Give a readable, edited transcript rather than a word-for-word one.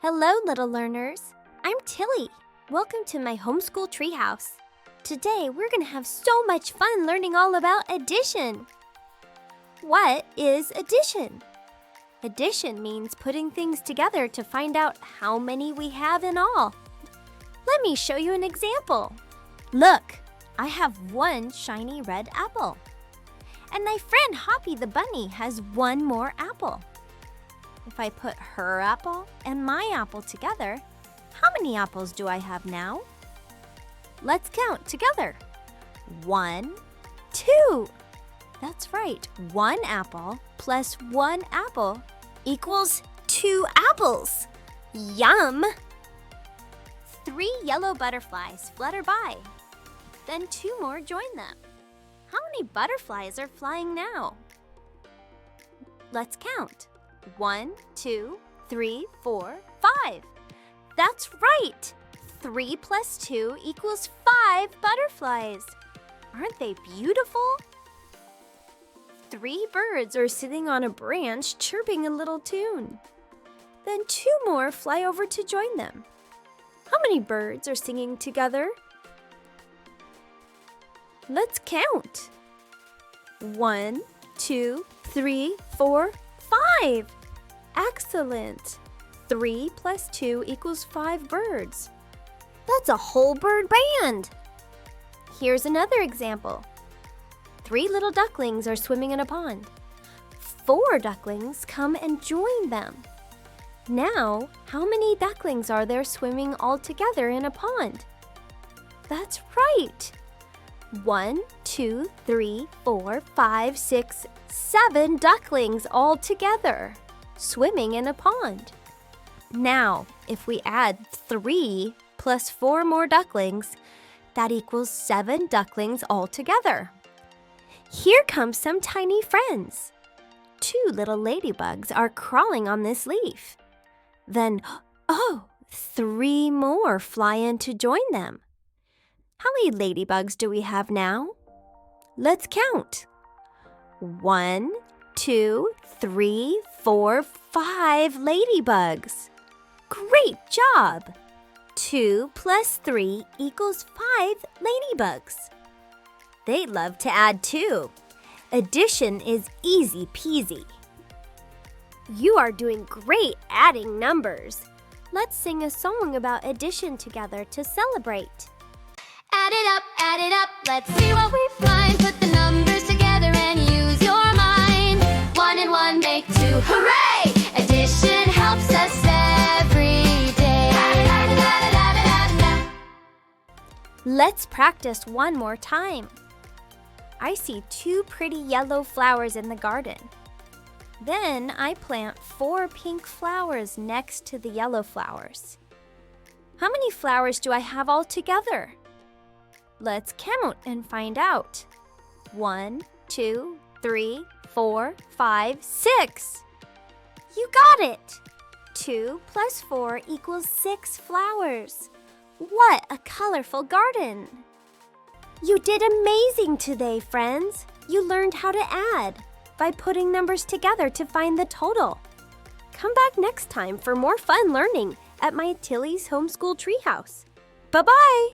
Hello, little learners. I'm Tilly. Welcome to my homeschool treehouse. Today, we're going to have so much fun learning all about addition. What is addition? Addition means putting things together to find out how many we have in all. Let me show you an example. Look, I have one shiny red apple. And my friend Hoppy the bunny has one more apple. If I put her apple and my apple together, how many apples do I have now? Let's count together. 1, 2. That's right, 1 apple plus 1 apple equals 2 apples. Yum! 3 yellow butterflies flutter by. Then 2 more join them. How many butterflies are flying now? Let's count. 1, 2, 3, 4, 5. That's right! 3 plus 2 equals 5 butterflies. Aren't they beautiful? 3 birds are sitting on a branch chirping a little tune. Then 2 more fly over to join them. How many birds are singing together? Let's count. 1, 2, 3, 4, 5. Excellent. 3 plus 2 equals 5 birds. That's a whole bird band. Here's another example. 3 little ducklings are swimming in a pond. 4 ducklings come and join them. Now, how many ducklings are there swimming all together in a pond? That's right. 1, 2, 3, 4, 5, 6, 7 ducklings all together, swimming in a pond. Now, if we add 3 plus 4 more ducklings, that equals 7 ducklings all together. Here come some tiny friends. 2 little ladybugs are crawling on this leaf. Then, 3 more fly in to join them. How many ladybugs do we have now? Let's count. 1, 2, 3, 4, 5 ladybugs. Great job! 2 plus 3 equals 5 ladybugs. They love to add too. Addition is easy peasy. You are doing great adding numbers. Let's sing a song about addition together to celebrate. Add it up, let's see what we find. Put the numbers together and use your mind. 1 and 1 make 2, hooray! Addition helps us every day. Let's practice one more time. I see 2 pretty yellow flowers in the garden. Then I plant 4 pink flowers next to the yellow flowers. How many flowers do I have all together? Let's count and find out. 1, 2, 3, 4, 5, 6. You got it! 2 plus 4 equals 6 flowers. What a colorful garden! You did amazing today, friends. You learned how to add by putting numbers together to find the total. Come back next time for more fun learning at my Tilly's Homeschool Treehouse. Bye-bye!